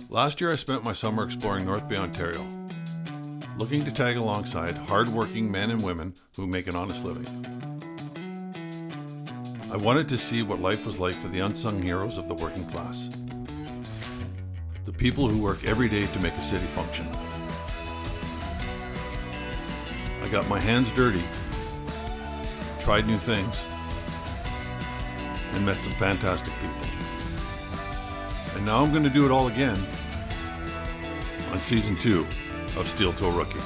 Last year I spent my summer exploring North Bay, Ontario, looking to tag alongside hard-working men and women who make an honest living. I wanted to see what life was like for the unsung heroes of the working class, the people who work every day to make a city function. I got my hands dirty, tried new things, and met some fantastic people. And now I'm going to do it all again on Season 2 of Steel Toe Rookie.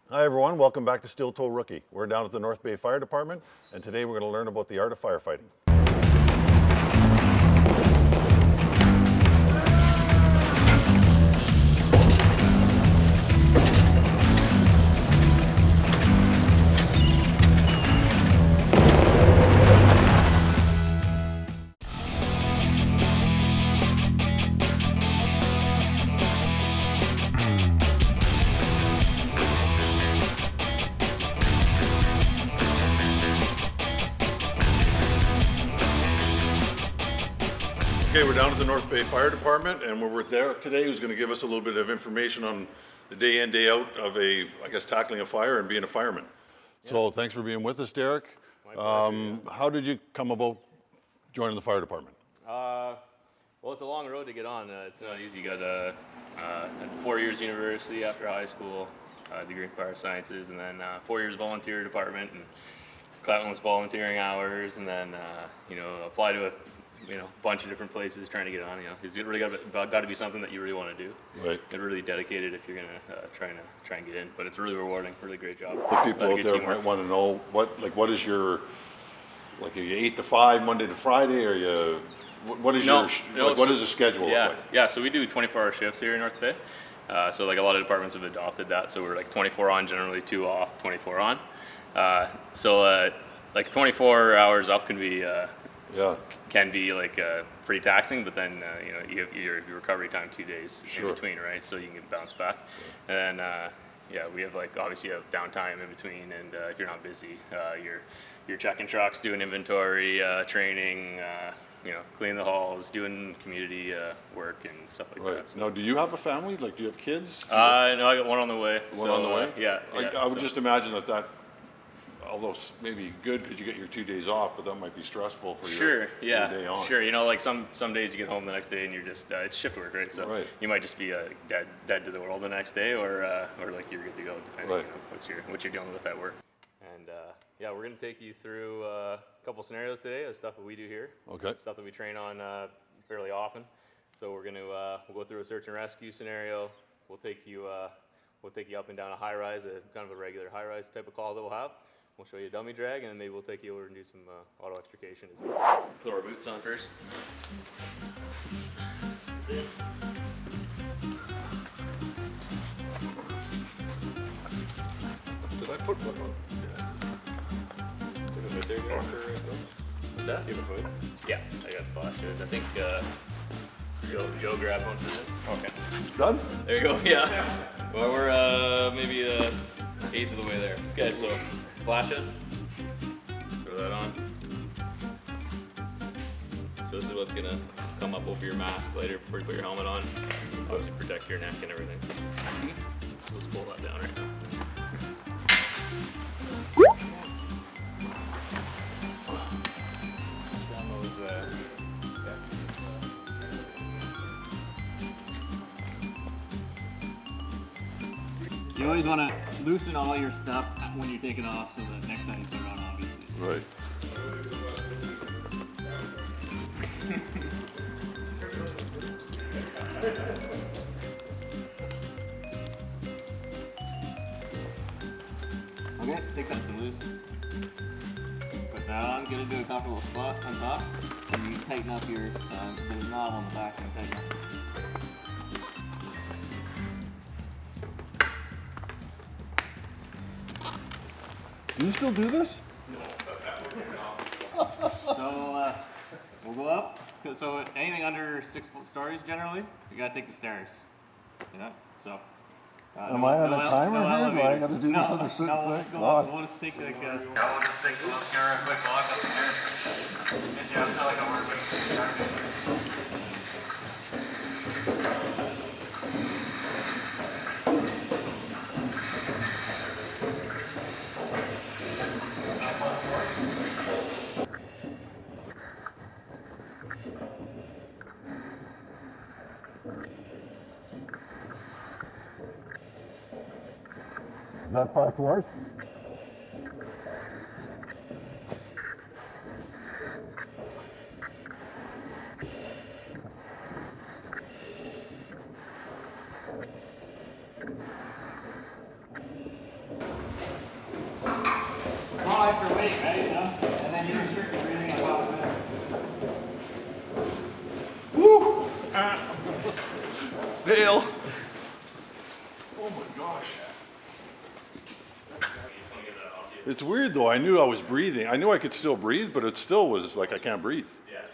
Hi everyone, welcome back to Steel Toe Rookie. We're down at the North Bay Fire Department, and today we're going to learn about the art of firefighting. Okay, we're down at the North Bay Fire Department, and we're with Derek today, who's going to give us a little bit of information on the day in, day out of tackling a fire and being a fireman. Yeah. So thanks for being with us, Derek. How did you come about joining the fire department? Well, it's a long road to get on. It's not easy. You got 4 years university after high school, degree in fire sciences, and then 4 years volunteer department and countless volunteering hours, and then apply to a bunch of different places trying to get on. It's really got to be something that you really want to do. Right. You're really dedicated if you're gonna try and get in. But it's really rewarding. Really great job. The people out there might want to know what is your, are you 8 to 5 Monday to Friday, or what is what is the schedule? Yeah. So we do 24-hour shifts here in North Bay. So a lot of departments have adopted that. So we're 24 on, generally 2 off, 24 on. 24 hours up can be. Can be pretty taxing, but then you have your recovery time 2 days in between, right? So you can bounce back. And we have obviously you have downtime in between, and if you're not busy, you're checking trucks, doing inventory, training, cleaning the halls, doing community work and stuff like that. So. Now, do you have a family? Do you have kids? No, I got one on the way. On the way? Yeah. I would just imagine that. Although maybe good because you get your 2 days off, but that might be stressful for your day on. Sure, some days you get home the next day and you're just it's shift work, right? So you might just be dead to the world the next day, or you're good to go, depending on what you're dealing with at work. And we're gonna take you through a couple scenarios today of stuff that we do here. Okay. Stuff that we train on fairly often. So we're gonna we'll go through a search and rescue scenario. We'll take you up and down a high rise, kind of a regular high rise type of call that we'll have. We'll show you a dummy drag, and then maybe we'll take you over and do some auto extrication as well. Throw our boots on first. Did I put one on? Yeah. What's that? You have a hood? Yeah, I got flash hoods. I think Joe grabbed one for him. Okay. Done? There you go, yeah. Well, we're maybe eighth of the way there. Okay, so flash it. Throw that on. So this is what's gonna come up over your mask later before you put your helmet on. Obviously protect your neck and everything. So let's pull that down right now. Let's down those You always want to loosen all your stuff when you're taking off, so that next time you put it on, obviously. Right. Okay, take that some loose. Put that on, get it to a comfortable spot on top, and you tighten up your there's a knob on the back and tighten up. Do you still do this? So we'll go up. So anything under 6 stories generally, you gotta take the stairs. So Am I on a timer here? Do I got to do this on a certain thing? God. We'll just take like we'll just take a look here, a quick walk up the stairs. Get you up to like a working. Is that 5 floors? Extra weight, right? And then you restrict your breathing about a minute. Woo! Fail. Oh my gosh. It's weird though. I knew I was breathing. I knew I could still breathe, but it still was like I can't breathe. Yeah.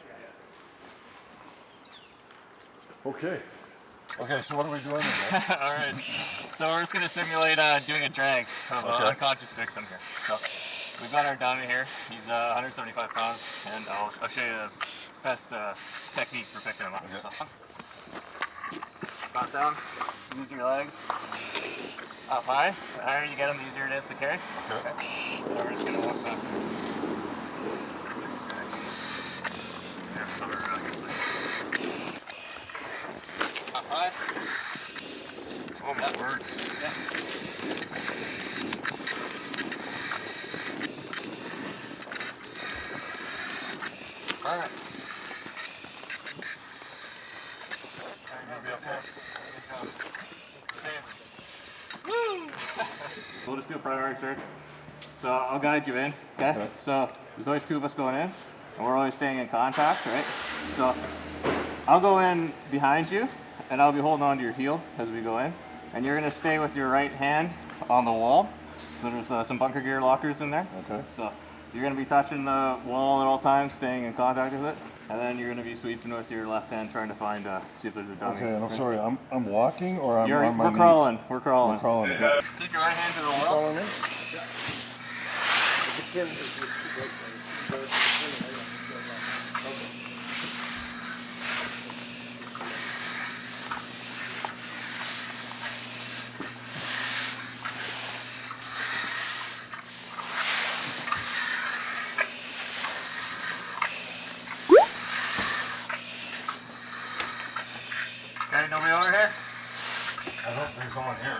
Okay. Okay, so what are we doing then? All right. So we're just going to simulate doing a drag of an unconscious victim here. So we've got our dummy here. He's 175 pounds, and I'll show you the best technique for picking him up. Okay. So, squat down, use your legs. Up high. The higher you get him, the easier it is to carry. Okay. So we're just going to walk back. Up high. Oh my word. Yeah. All right. We'll just do a priority search. So I'll guide you in, okay? So there's always 2 of us going in, and we're always staying in contact, right? So I'll go in behind you, and I'll be holding on to your heel as we go in. And you're gonna stay with your right hand on the wall. So there's some bunker gear lockers in there. Okay. So you're gonna be touching the wall at all times, staying in contact with it. And then you're gonna be sweeping with your left hand, trying to find, see if there's a dummy. Okay, and I'm sorry, I'm walking or I'm on my we're knees? crawling, we're crawling. We're crawling. Yeah. Take your right hand to the wall. Okay, nobody over here? I hope there's no one here.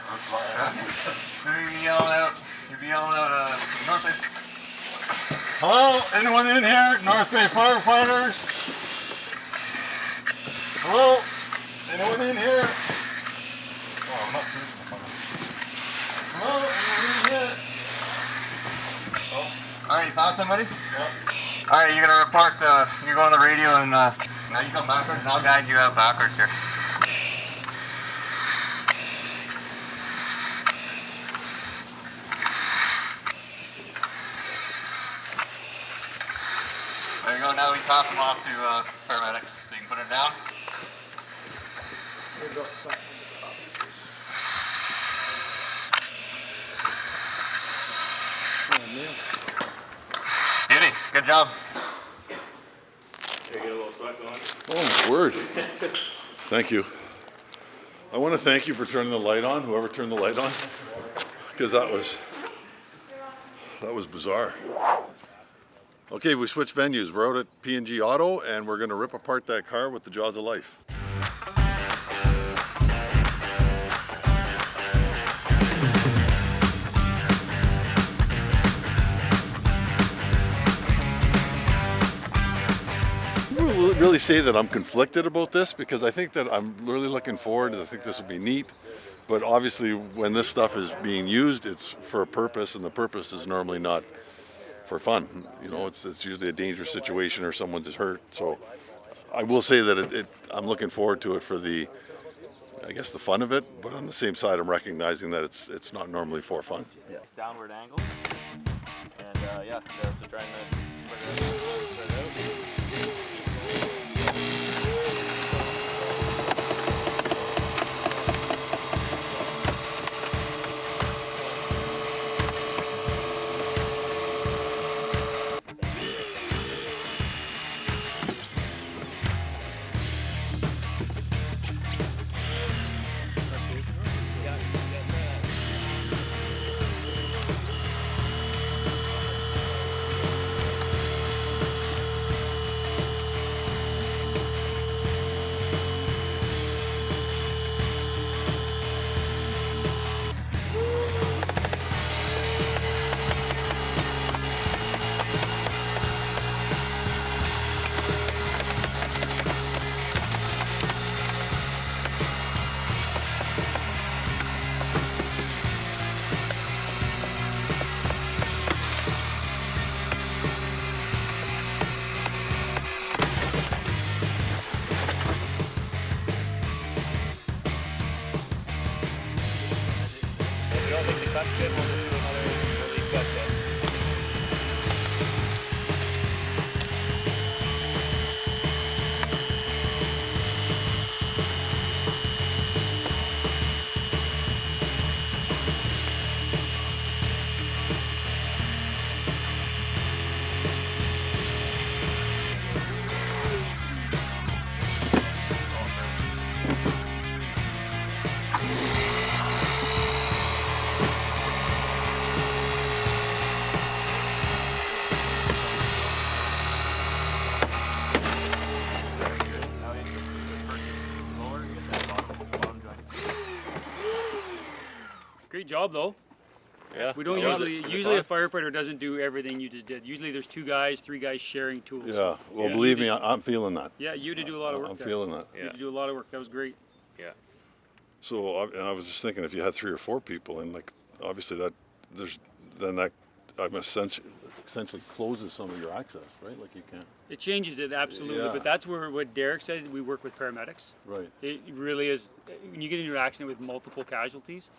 So you'll be yelling out, North Bay. Hello, anyone in here? North Bay Firefighters? Hello? Anyone in here? Oh, I'm not shooting the phone. Hello, anyone in here? Oh. Alright, you found somebody? Yeah. Alright, you're gonna report, you go on the radio and, now you come backwards and I'll guide you out backwards here. There you go, now we pass them off to paramedics, so you can put it down. Beauty, good job. Get a little sweat going. Oh, my word. Thank you. I want to thank you for turning the light on, whoever turned the light on, because that was bizarre. Okay, we switched venues. We're out at P&G Auto, and we're going to rip apart that car with the jaws of life. I really say that I'm conflicted about this because I think that I'm really looking forward. I think this will be neat. But obviously, when this stuff is being used, it's for a purpose, and the purpose is normally not for fun. You know, it's usually a dangerous situation or someone's hurt. So I will say that I'm looking forward to it for I guess the fun of it, but on the same side I'm recognizing that it's not normally for fun. Yeah. It's downward angle. And so trying to spread it out. That's good. We'll just do another relief gut then. Now hit the first lower, get that bottom joint. Great job, though. Yeah. We don't Yeah. usually a firefighter doesn't do everything you just did. Usually there's 2 guys, 3 guys sharing tools. Yeah, well, Yeah. believe me, I'm feeling that. Yeah, you had to do a lot of work I'm there. feeling that. You had to do a lot of work. That was great. Yeah. So, and I was just thinking, if you had 3 or 4 people, and like, obviously that I'm essentially closes some of your access, right? Like you can't. It changes it, absolutely. Yeah. But that's where what Derek said, we work with paramedics. Right. It really is, when you get into an accident with multiple casualties,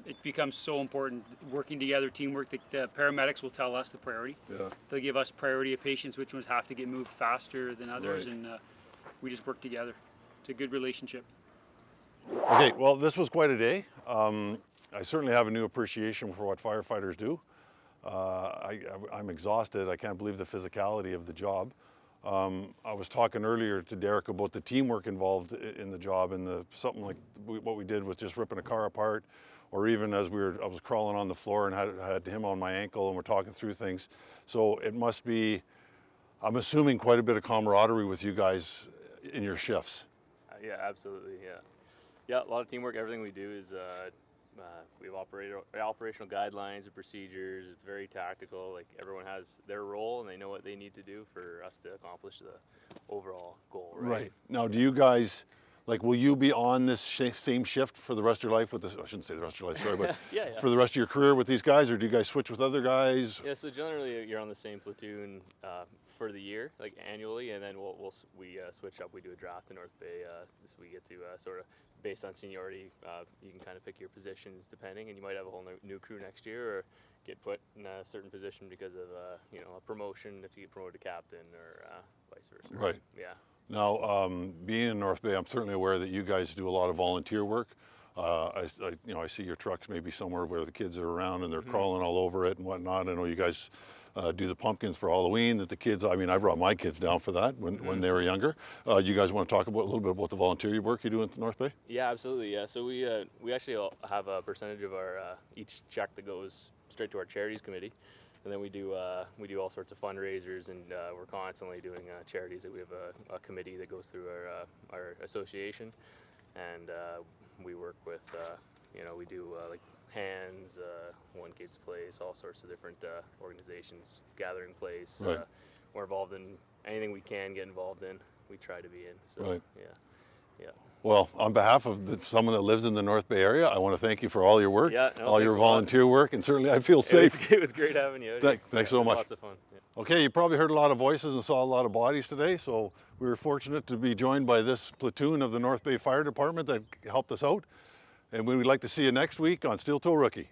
it becomes so important. Working together, teamwork, the paramedics will tell us the priority. Yeah. They'll give us priority of patients, which ones have to get moved faster than others, Right. and we just work together. It's a good relationship. Okay, well, this was quite a day. I certainly have a new appreciation for what firefighters do. I'm exhausted. I can't believe the physicality of the job. I was talking earlier to Derek about the teamwork involved in the job, and something like what we did with just ripping a car apart, or even as I was crawling on the floor and had him on my ankle, and we're talking through things. So it must be, I'm assuming, quite a bit of camaraderie with you guys in your shifts. Yeah, absolutely. Yeah. Yeah, a lot of teamwork. Everything we do is we have operational guidelines and procedures. It's very tactical. Like everyone has their role and they know what they need to do for us to accomplish the overall goal. Right. Now, do you guys, like, will you be on this same shift for the rest of your life with this? I shouldn't say the rest of your life, sorry, but Yeah. for the rest of your career with these guys, or do you guys switch with other guys? Yeah. So generally, you're on the same platoon for the year, like annually, and then we switch up. We do a draft in North Bay, so we get to sort of based on seniority. You can kind of pick your positions depending, and you might have a whole new crew next year, or get put in a certain position because of a promotion if you get promoted to captain, or vice versa. Right. Yeah. Now, being in North Bay, I'm certainly aware that you guys do a lot of volunteer work. I see your trucks maybe somewhere where the kids are around and they're crawling all over it and whatnot. I know you guys do the pumpkins for Halloween. That the kids, I mean, I brought my kids down for that when they were younger. You guys want to talk about a little bit about the volunteer work you do in North Bay? Yeah, absolutely. Yeah, so we actually all have a percentage of our each check that goes straight to our charities committee, and then we do all sorts of fundraisers, and we're constantly doing charities. That we have a committee that goes through our association, and we work with we do like Hands, One Kids Place, all sorts of different organizations, Gathering Place. Right. We're involved in anything we can get involved in. We try to be in. So, Right. Yeah. Well, on behalf of someone that lives in the North Bay area, I want to thank you for all your work, Yeah, no, all your thanks a lot. volunteer work, and certainly I feel safe. It was great having you. Thanks so it was much. Lots of fun. Yeah. Okay, you probably heard a lot of voices and saw a lot of bodies today, so we were fortunate to be joined by this platoon of the North Bay Fire Department that helped us out. And we would like to see you next week on Steel Toe Rookie.